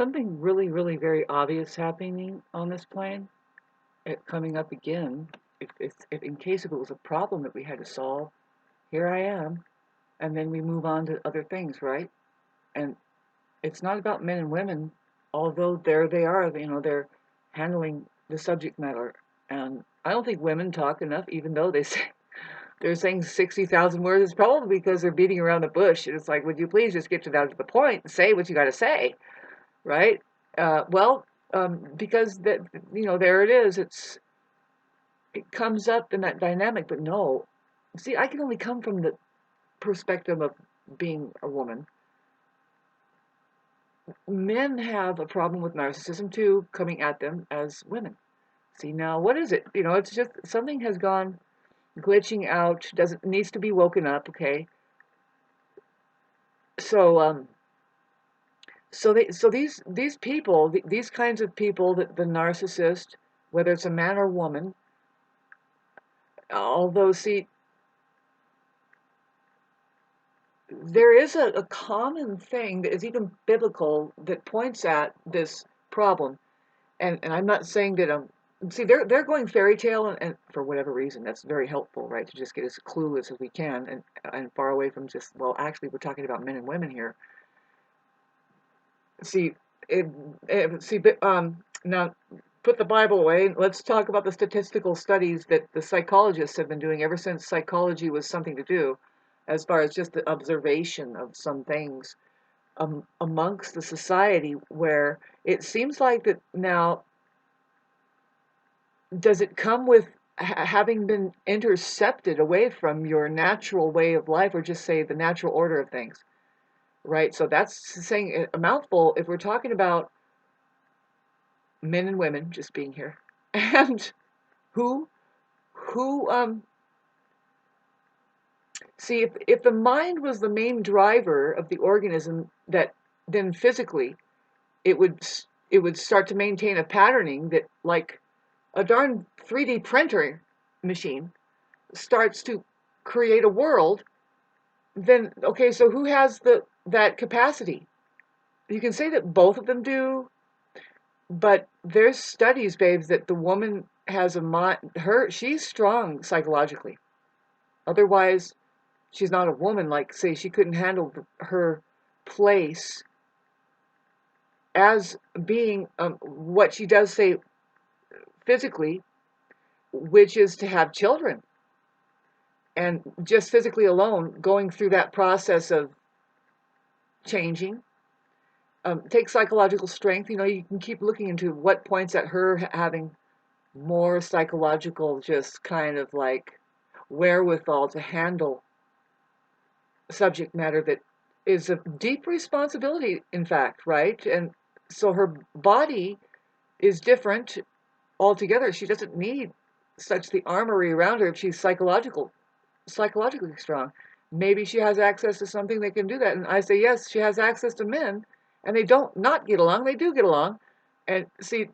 something really, really very obvious happening on this plane, it coming up again. If in case if it was a problem that we had to solve, here I am, and then we move on to other things, right? And it's not about men and women, although there they are, they're handling the subject matter. And I don't think women talk enough, even though they're saying 60,000 words. It's probably because they're beating around the bush. And it's like, would you please just get to the point and say what you got to say, right? Well, because there it is. It comes up in that dynamic, but no. See, I can only come from the perspective of being a woman. Men have a problem with narcissism too, coming at them as women. See, now what is it? It's just something has gone glitching out. Doesn't needs to be woken up. Okay, so these people, these kinds of people, that the narcissist, whether it's a man or woman, although see, there is a common thing that is even biblical that points at this problem. And I'm not saying that see, they're going fairy tale, and for whatever reason that's very helpful, right, to just get as clueless as we can, and far away from just, well, actually we're talking about men and women here. See, but now put the Bible away. Let's talk about the statistical studies that the psychologists have been doing ever since psychology was something to do, as far as just the observation of some things amongst the society, where it seems like that now. Does it come with having been intercepted away from your natural way of life, or just say the natural order of things, right? So that's saying a mouthful if we're talking about men and women just being here. And who who see, if the mind was the main driver of the organism, that then physically it would it would start to maintain a patterning that, like a darn 3D printer machine starts to create a world. Then okay, so who has that capacity? You can say that both of them do, but there's studies, babes, that the woman has a mind. She's strong psychologically. Otherwise, she's not a woman. Like, say, she couldn't handle her place as being what she does, say, physically, which is to have children. And just physically alone, going through that process of changing, takes psychological strength. You can keep looking into what points at her having more psychological, just kind of like wherewithal to handle subject matter that is a deep responsibility, in fact, right? And so her body is different altogether. She doesn't need such the armory around her if she's psychologically strong. Maybe she has access to something that can do that. And I say, yes, she has access to men, and they don't not get along. They do get along. And see,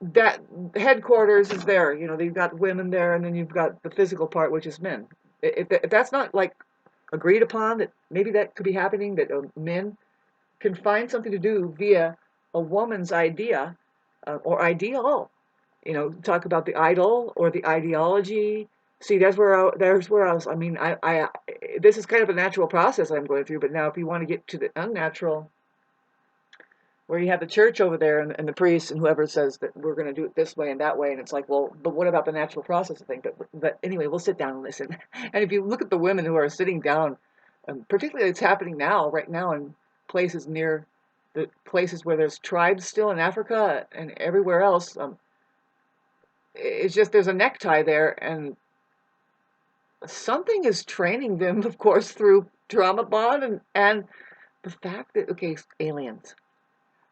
that headquarters is there. You've got women there, and then you've got the physical part, which is men. If that's not like agreed upon, that maybe that could be happening, that men can find something to do via a woman's idea, or ideal. Talk about the idol or the ideology. See, there's where else. I mean, this is kind of a natural process I'm going through. But now, if you want to get to the unnatural, where you have the church over there, and the priest and whoever says that we're going to do it this way and that way, and it's like, well, but what about the natural process of things? But anyway, we'll sit down and listen. And if you look at the women who are sitting down, particularly it's happening now, right now, in places near the places where there's tribes still in Africa and everywhere else. It's just there's a necktie there, and something is training them, of course, through trauma bond, and the fact that, okay, aliens,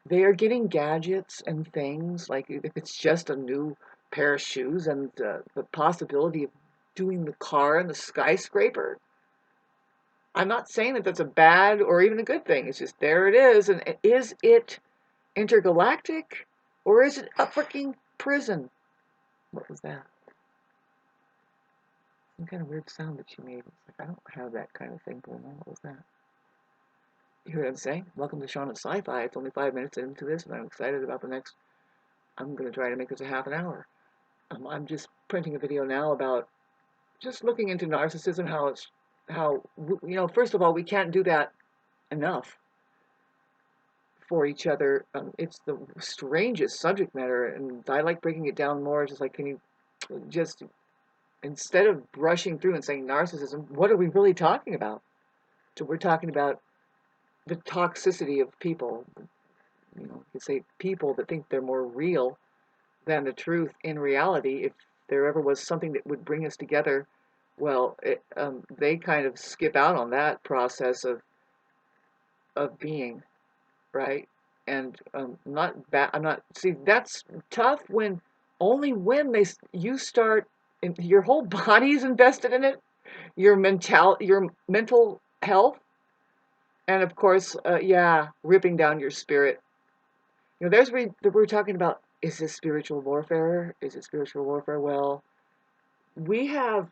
they are getting gadgets and things, like if it's just a new pair of shoes, and the possibility of doing the car and the skyscraper. I'm not saying that that's a bad or even a good thing. It's just there it is. And is it intergalactic, or is it a freaking prison? What was that? Some kind of weird sound that she made. It's like, I don't have that kind of thing going on. What was that? You hear what I'm saying? Welcome to Shauna Sci-Fi. It's only 5 minutes into this, and I'm excited about the next. I'm going to try to make this a half an hour. I'm just printing a video now about just looking into narcissism, first of all, we can't do that enough for each other. It's the strangest subject matter, and I like breaking it down more. Just like, can you just, instead of brushing through and saying narcissism, what are we really talking about? So we're talking about the toxicity of people. You could say people that think they're more real than the truth in reality. If there ever was something that would bring us together, well, they kind of skip out on that process of being, right? And not bad. I'm not. See, that's tough when only when you start. Your whole body's invested in it. Your mental health, and of course, yeah, ripping down your spirit. There's we're talking about. Is this spiritual warfare? Is it spiritual warfare? Well, we have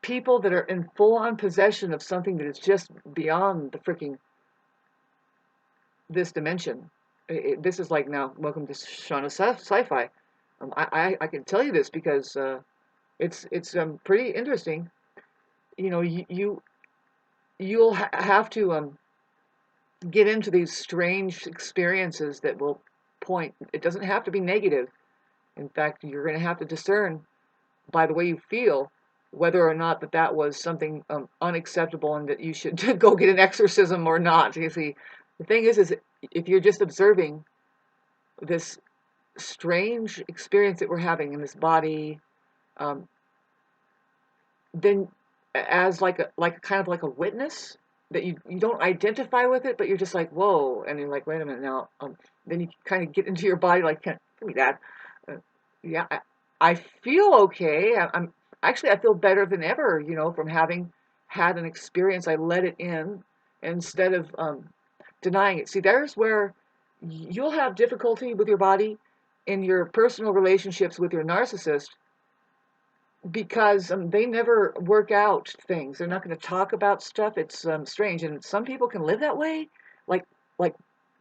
people that are in full-on possession of something that is just beyond the freaking this dimension. This is like, now, welcome to Shauna Sci-Fi. I can tell you this because it's pretty interesting. You'll have to get into these strange experiences that will point. It doesn't have to be negative. In fact, you're going to have to discern by the way you feel whether or not that was something unacceptable and that you should go get an exorcism or not. You see, the thing is if you're just observing this strange experience that we're having in this body, um, then as like kind of like a witness that you don't identify with it, but you're just like, whoa, and you're like, wait a minute now. Then you kind of get into your body like, give me that. Uh, yeah, I feel okay. I'm actually, I feel better than ever, from having had an experience. I let it in instead of denying it. See, there's where you'll have difficulty with your body in your personal relationships with your narcissist because they never work out things. They're not going to talk about stuff. It's strange, and some people can live that way, like like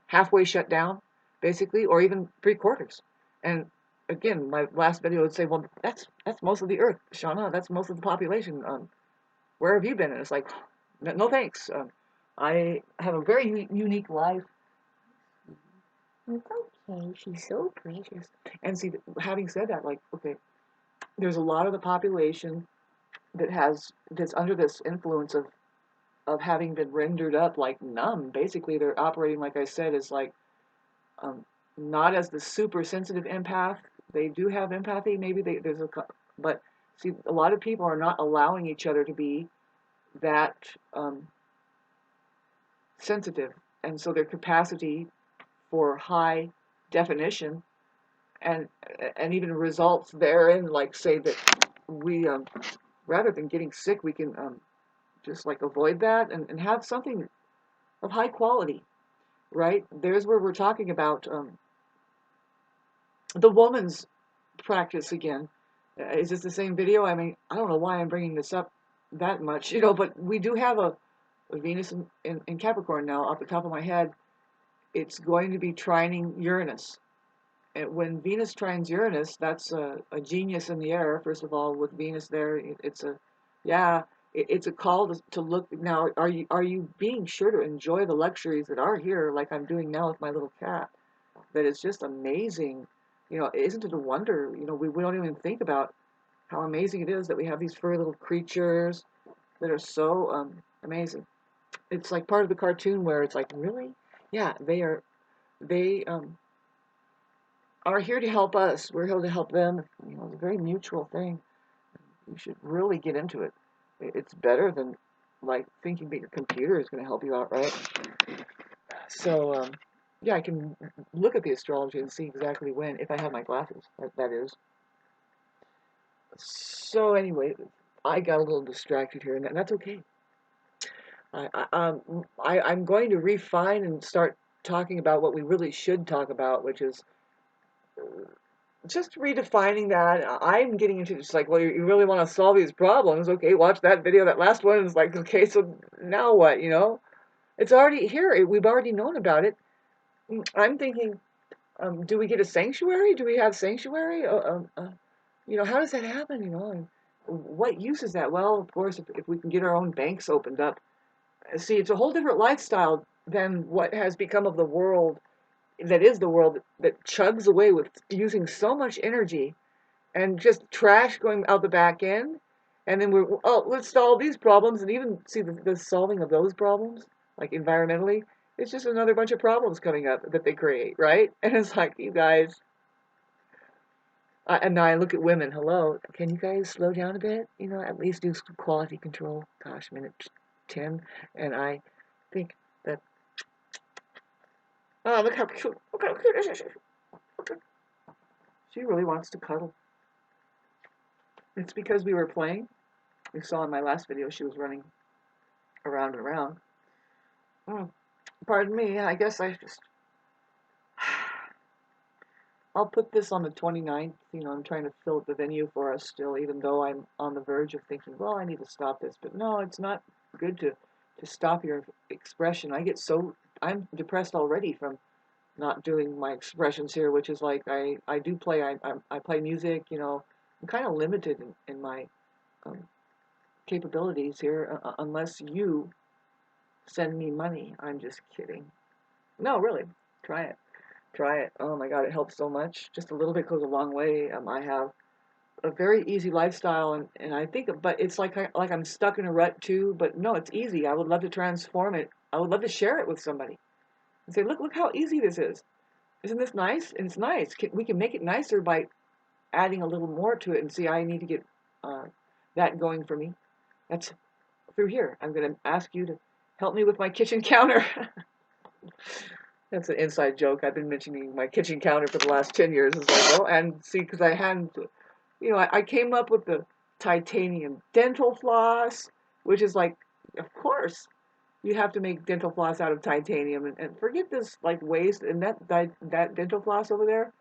halfway shut down, basically, or even 3/4. And again, my last video would say, well, that's most of the Earth, Shauna. That's most of the population. Where have you been? And it's like, no thanks. I have a very unique life. It's okay. She's so precious. And see, having said that, like, okay, there's a lot of the population that's under this influence of having been rendered up like numb. Basically, they're operating, like I said, as like um, not as the super sensitive empath. They do have empathy, maybe but see, a lot of people are not allowing each other to be that sensitive, and so their capacity for high definition and even results therein, like say that we rather than getting sick, we can just like avoid that and have something of high quality, right? There's where we're talking about the woman's practice again. Is this the same video? I mean, I don't know why I'm bringing this up that much, but we do have a Venus in Capricorn now. Off the top of my head, it's going to be trining Uranus. And when Venus trines Uranus, that's a genius in the air. First of all, with Venus there, it's a call to look. Now, are you being sure to enjoy the luxuries that are here, like I'm doing now with my little cat? That is just amazing. Isn't it a wonder? We don't even think about how amazing it is that we have these furry little creatures that are so amazing. It's like part of the cartoon where it's like, really? Yeah, they are here to help us. We're here to help them. It's a very mutual thing. You should really get into it. It's better than like thinking that your computer is going to help you out, right? So, yeah, I can look at the astrology and see exactly when, if I have my glasses, that is. So anyway, I got a little distracted here, and that's okay. I'm going to refine and start talking about what we really should talk about, which is just redefining that. I'm getting into just like, well, you really want to solve these problems? Okay, watch that video. That last one is like, okay, so now what? It's already here. We've already known about it. I'm thinking, do we get a sanctuary? Do we have sanctuary? How does that happen? And what use is that? Well, of course, if we can get our own banks opened up. See, it's a whole different lifestyle than what has become of the world that is the world that chugs away with using so much energy and just trash going out the back end. And then let's solve these problems. And even see the solving of those problems, like environmentally, it's just another bunch of problems coming up that they create, right? And it's like, you guys, and now I look at women, hello, can you guys slow down a bit? At least do some quality control. Gosh, minute 10. And I think that, oh, look how cute. Look how cute this is. She really wants to cuddle. It's because we were playing. You saw in my last video she was running around and around. Mm, pardon me, I guess I'll put this on the 29th. I'm trying to fill the venue for us still, even though I'm on the verge of thinking, well, I need to stop this. But no, it's not good to stop your expression. I'm depressed already from not doing my expressions here, which is like I do play, I play music, I'm kind of limited in my um, capabilities here, unless you send me money. I'm just kidding. No, really, try it. Try it. Oh my God, it helps so much. Just a little bit goes a long way. I have a very easy lifestyle, and I think, but it's like I'm stuck in a rut too. But no, it's easy. I would love to transform it. I would love to share it with somebody and say, look how easy this is. Isn't this nice? And it's nice. We can make it nicer by adding a little more to it. And see, I need to get uh, that going for me. That's through here. I'm going to ask you to help me with my kitchen counter. That's an inside joke. I've been mentioning my kitchen counter for the last 10 years. It's like, oh, and see, because I hadn't, I came up with the titanium dental floss, which is like, of course, you have to make dental floss out of titanium. And forget this like waste. And that dental floss over there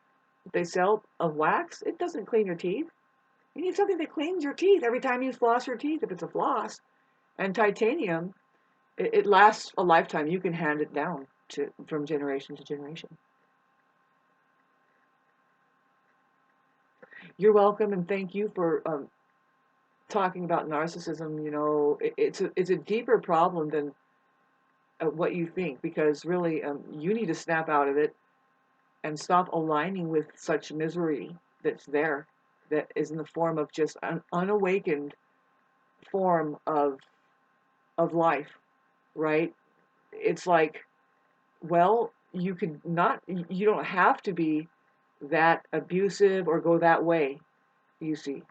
they sell of wax, it doesn't clean your teeth. You need something that cleans your teeth every time you floss your teeth if it's a floss. And titanium, it lasts a lifetime. You can hand it down from generation to generation. You're welcome, and thank you for talking about narcissism. It's a deeper problem than what you think, because really, you need to snap out of it and stop aligning with such misery that's there, that is in the form of just an unawakened form of life, right? It's like, well, you don't have to be that abusive or go that way, you see.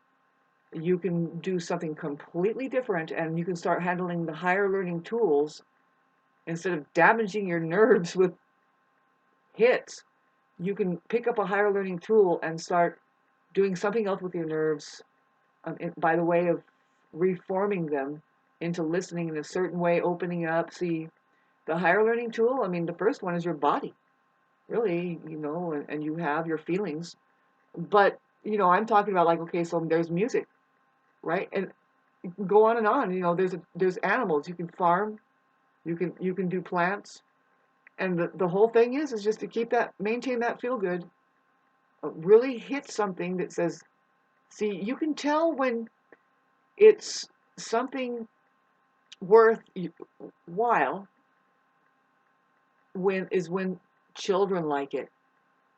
You can do something completely different, and you can start handling the higher learning tools instead of damaging your nerves with hits. You can pick up a higher learning tool and start doing something else with your nerves, by the way of reforming them into listening in a certain way, opening up. See, the higher learning tool, I mean, the first one is your body, really, and you have your feelings. But, I'm talking about like, okay, so there's music, right? And go on and on. There's animals. You can farm, you can do plants. And the whole thing is just to maintain that feel good, really hit something that says, see, you can tell when it's something worth while when children like it.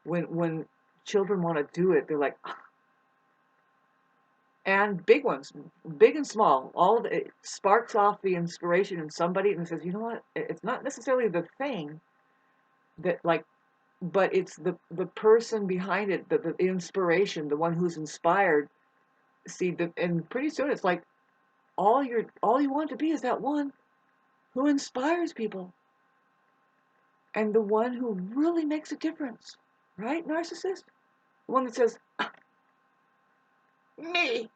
When children want to do it, they're like, and big ones, big and small, all of it sparks off the inspiration in somebody and says, you know what? It's not necessarily the thing that like, but it's the person behind it, the inspiration, the one who's inspired. See, and pretty soon it's like all you want to be is that one who inspires people and the one who really makes a difference, right? Narcissist, the one that says, me,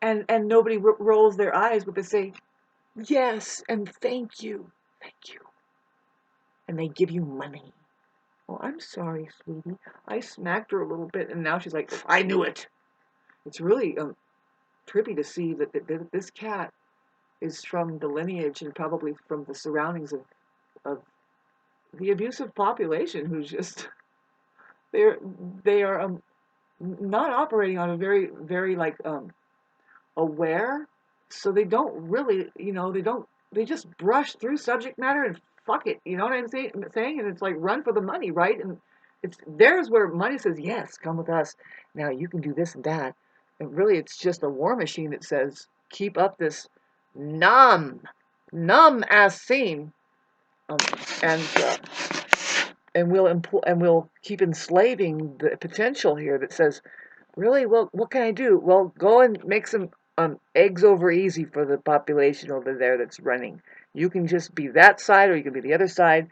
and nobody rolls their eyes, but they say, yes, and thank you, and they give you money. Oh, I'm sorry, sweetie. I smacked her a little bit, and now she's like, I knew it. It's really trippy to see that this cat is from the lineage and probably from the surroundings of the abusive population who's just they're they are not operating on a very like aware, so they don't really, they just brush through subject matter and fuck it, you know what I'm saying? And it's like run for the money, right? And it's there's where money says yes, come with us. Now you can do this and that, and really it's just a war machine that says keep up this numb, numb ass scene, um, and and we'll keep enslaving the potential here that says really? Well, what can I do? Well, go and make some eggs over easy for the population over there that's running. You can just be that side or you can be the other side.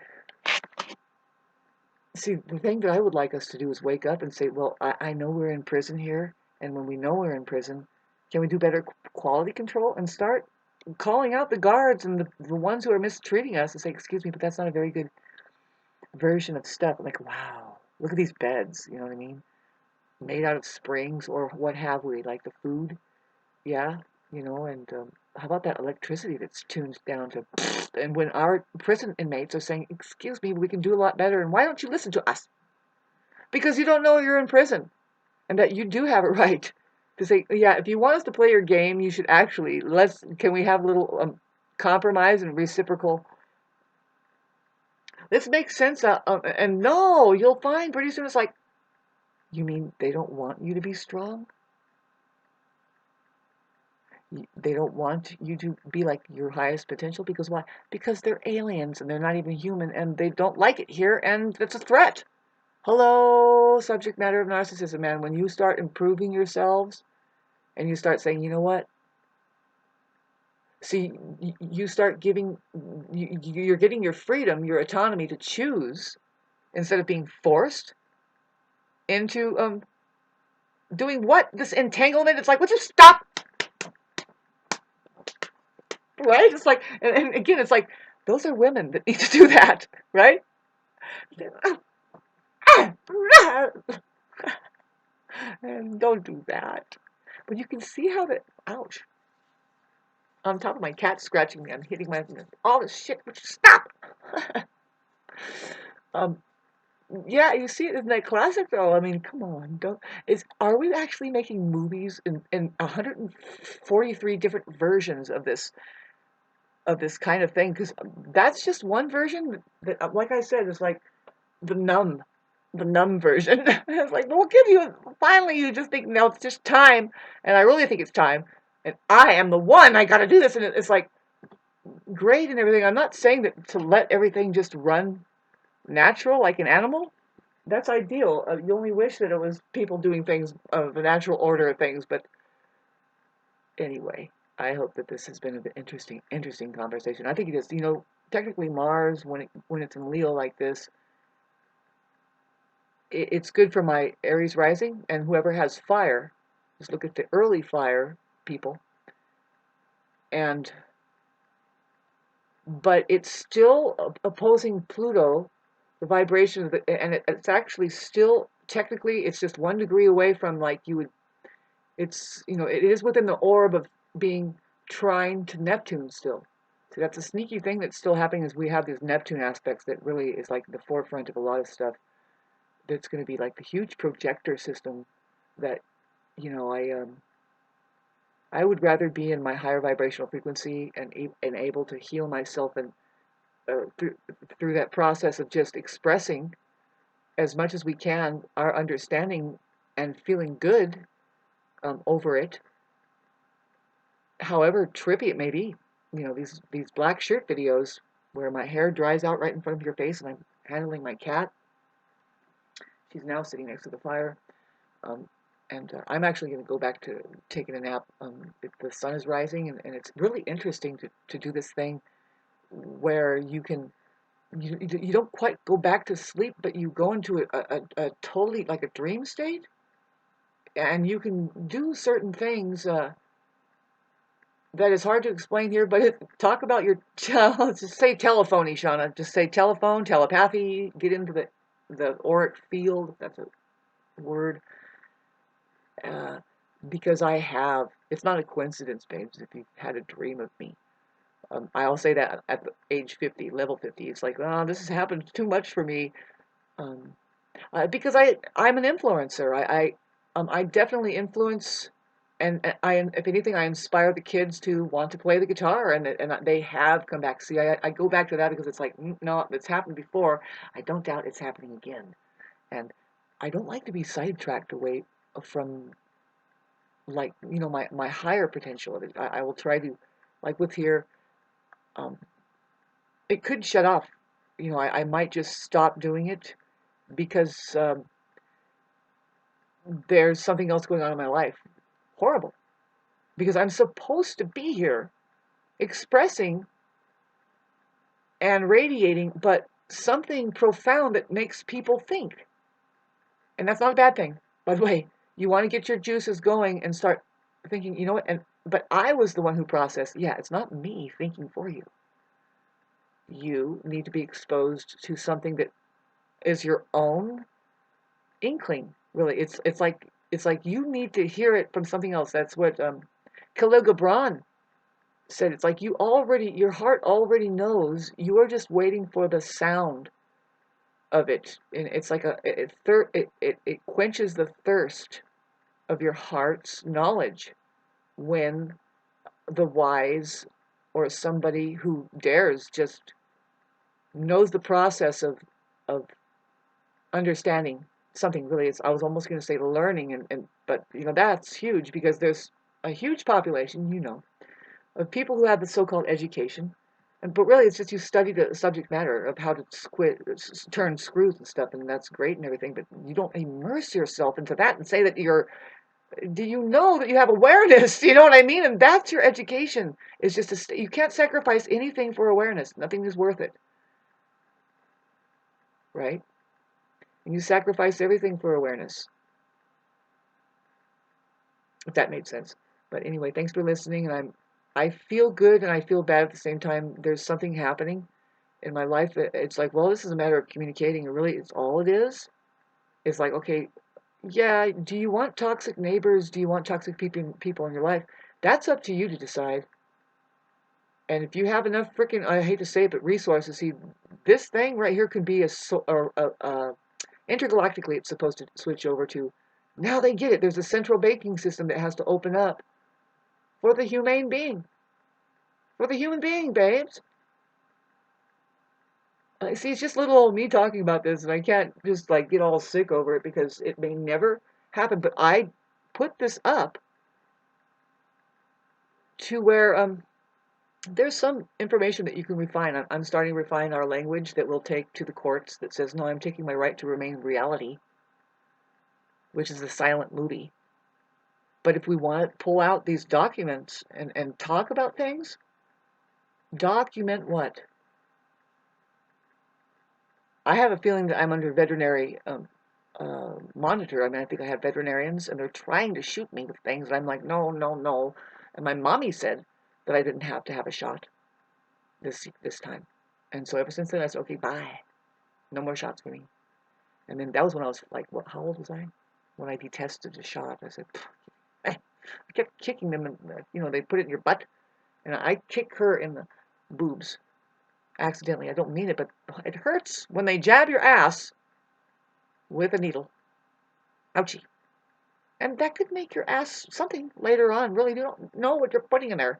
See, the thing that I would like us to do is wake up and say, well, I know we're in prison here, and when we know we're in prison, can we do better quality control and start calling out the guards and the ones who are mistreating us and say, excuse me, but that's not a very good version of stuff. Like, wow, look at these beds, you know what I mean? Made out of springs or what have we, like the food. Yeah, and how about that electricity that's tuned down to, and when our prison inmates are saying, excuse me, we can do a lot better, and why don't you listen to us? Because you don't know you're in prison, and that you do have a right to say, yeah, if you want us to play your game, you should actually, can we have a little compromise and reciprocal, let's make sense and no, you'll find pretty soon it's like, you mean they don't want you to be strong? They don't want you to be like your highest potential because why? Because they're aliens and they're not even human and they don't like it here and it's a threat. Hello, subject matter of narcissism, man. When you start improving yourselves and you start saying, you know what? See, you start giving, you're getting your freedom, your autonomy to choose instead of being forced into doing what? This entanglement. It's like, would you stop? Right? It's like, and again, it's like, those are women that need to do that, right? And don't do that. But you can see how that, ouch. On top of my cat scratching me, I'm hitting my, all this shit, would you stop? um, yeah, you see it in that classic though. I mean, come on, are we actually making movies in 143 different versions of this kind of thing? Because that's just one version that, like I said, is like the numb version. It's like, we'll give you, finally you just think, no, it's just time. And I really think it's time. And I am the one, I gotta do this. And it's like, great and everything. I'm not saying that to let everything just run natural like an animal. That's ideal. You only wish that it was people doing things of the natural order of things. But anyway, I hope that this has been an interesting conversation. I think it is. Technically Mars, when it's in Leo like this, it's good for my Aries rising, and whoever has fire, just look at the early fire people, but it's still opposing Pluto, the vibration of and it's actually still technically it's just 1 degree away from like you would. It is within the orb of being trine to Neptune still. So that's a sneaky thing that's still happening is we have these Neptune aspects that really is like the forefront of a lot of stuff. That's going to be like the huge projector system that you know I would rather be in my higher vibrational frequency and able to heal myself and through that process of just expressing as much as we can our understanding and feeling good over it, however trippy it may be. These black shirt videos where my hair dries out right in front of your face and I'm handling my cat. She's now sitting next to the fire. Um, and I'm actually going to go back to taking a nap. The sun is rising, and it's really interesting to do this thing where you don't quite go back to sleep, but you go into a totally like a dream state, and you can do certain things that is hard to explain here. But talk about your let's just say telephony, Shauna. Just say telephone, telepathy. Get into the auric field, if that's a word. Uh, because it's not a coincidence, babes, if you've had a dream of me. I'll say that at the age 50, level 50. It's like, oh, this has happened too much for me. Um, because I'm an influencer. I definitely influence, and if anything, I inspire the kids to want to play the guitar, and they have come back. See, I go back to that because it's like, no, it's happened before. I don't doubt it's happening again, and I don't like to be sidetracked away from, like, my higher potential. I will try to, like with here, um, it could shut off. I might just stop doing it because there's something else going on in my life. Horrible. Because I'm supposed to be here expressing and radiating, but something profound that makes people think. And that's not a bad thing. By the way, you want to get your juices going and start thinking, you know what? But I was the one who processed. Yeah, it's not me thinking for you. You need to be exposed to something that is your own inkling. Really, it's like you need to hear it from something else. That's what Khalil Gibran said. It's like your heart already knows. You are just waiting for the sound of it, and it's like it quenches the thirst of your heart's knowledge when the wise or somebody who dares just knows the process of understanding something. Really, I was almost going to say learning, but that's huge because there's a huge population, of people who have the so-called education, but really it's just you study the subject matter of how to turn screws and stuff, and that's great and everything, but you don't immerse yourself into that and say that do you know that you have awareness? You know what I mean? And that's your education. Is just you can't sacrifice anything for awareness. Nothing is worth it, right? And you sacrifice everything for awareness, if that made sense. But anyway, thanks for listening, and I feel good and I feel bad at the same time. There's something happening in my life. It's like, well, this is a matter of communicating, and really, it's all it is. It's like, okay, yeah, do you want toxic neighbors? Do you want toxic people in your life? That's up to you to decide. And if you have enough freaking, I hate to say it, but resources, see, this thing right here could be intergalactically, it's supposed to switch over to. Now they get it. There's a central banking system that has to open up for the humane being. For the human being, babes. See, it's just little old me talking about this, and I can't just like get all sick over it because it may never happen. But I put this up to where there's some information that you can refine. I'm starting to refine our language that we'll take to the courts that says, no, I'm taking my right to remain reality, which is a silent movie. But if we want to pull out these documents and talk about things, document what? I have a feeling that I'm under veterinary monitor. I mean, I think I have veterinarians, and they're trying to shoot me with things, and I'm like, no, no, no. And my mommy said that I didn't have to have a shot this time. And so ever since then, I said, okay, bye. No more shots for me. And then that was when I was like, what? How old was I? When I detested a shot, I said, I kept kicking them, and they put it in your butt, and I kick her in the boobs accidentally. I don't mean it, but it hurts when they jab your ass with a needle. Ouchie. And that could make your ass something later on. Really, you don't know what you're putting in there.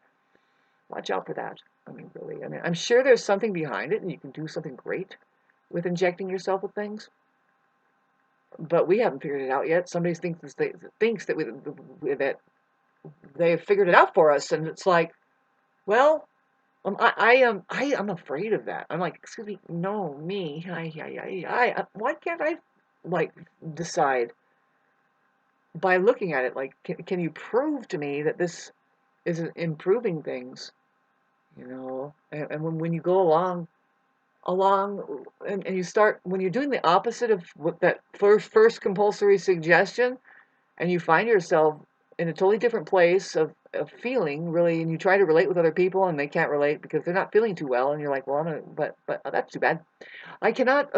Watch out for that. I mean, really. I mean, I'm sure there's something behind it, and you can do something great with injecting yourself with things. But we haven't figured it out yet. Somebody thinks that they have figured it out for us, and it's like, well, I am afraid of that. I'm like, excuse me, no, me, why can't I like decide by looking at it? Like, can you prove to me that this is improving things? And when you go along and you start when you're doing the opposite of what that first compulsory suggestion, and you find yourself in a totally different place of feeling really, and you try to relate with other people and they can't relate because they're not feeling too well, and you're like, well, but that's too bad. I cannot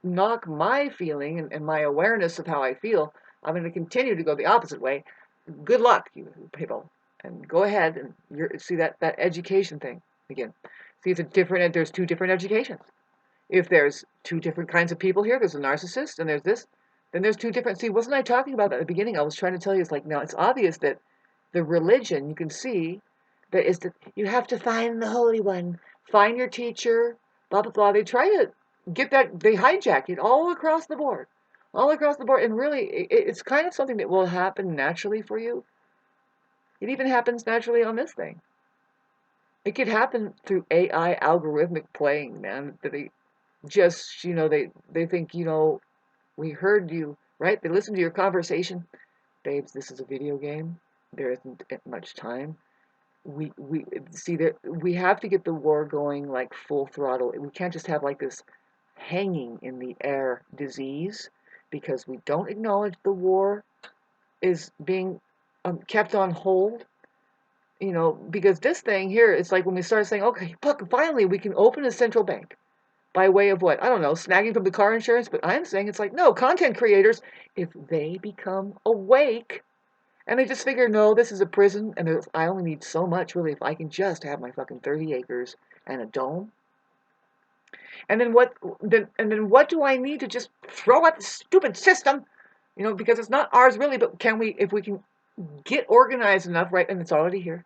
knock my feeling and my awareness of how I feel. I'm going to continue to go the opposite way. Good luck, you people. And go ahead and see that education thing again. See, there's two different educations. If there's two different kinds of people here, there's a narcissist and there's this, then there's two different. See, wasn't I talking about that at the beginning? I was trying to tell you, it's like, now it's obvious that the religion, you can see that is that you have to find the Holy One, find your teacher, blah, blah, blah. They try to get that, they hijack it all across the board. All across the board. And really, it's kind of something that will happen naturally for you. It even happens naturally on this thing. It could happen through AI algorithmic playing, man. That they just, they think, we heard you, right? They listen to your conversation. Babes, this is a video game. There isn't much time. We see that we have to get the war going like full throttle. We can't just have like this hanging in the air disease because we don't acknowledge the war is being kept on hold. Because this thing here, it's like when we start saying, okay, look, finally we can open a central bank by way of what? I don't know, snagging from the car insurance. But I'm saying it's like, no, content creators, if they become awake and they just figure, no, this is a prison and I only need so much, really, if I can just have my fucking 30 acres and a dome. And then what do I need to just throw at the stupid system? Because it's not ours really, but if we can get organized enough, right? And it's already here.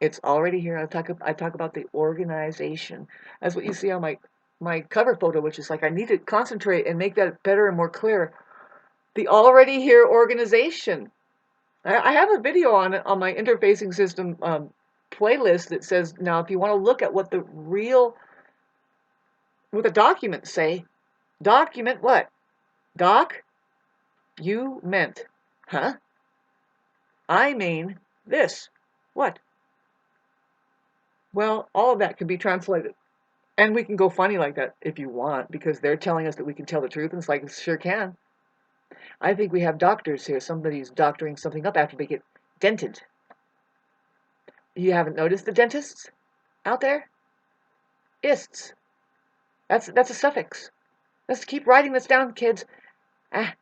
It's already here. I talk about the organization. That's what you see on my cover photo, which is like I need to concentrate and make that better and more clear. The already here organization. I have a video on it on my interfacing system playlist that says, now if you want to look at what the documents say, document what? Doc, you meant, huh? I mean this. What? Well, all of that can be translated. And we can go funny like that if you want, because they're telling us that we can tell the truth, and it's like, sure can. I think we have doctors here. Somebody's doctoring something up after they get dented. You haven't noticed the dentists out there? Ists. That's a suffix. Let's keep writing this down, kids. Ah.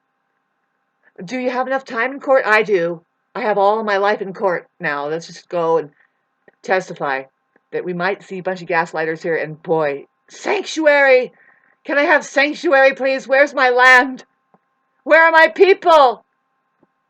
Do you have enough time in court? I do. I have all my life in court now. Let's just go and testify that we might see a bunch of gaslighters here, and boy, sanctuary! Can I have sanctuary, please? Where's my land? Where are my people?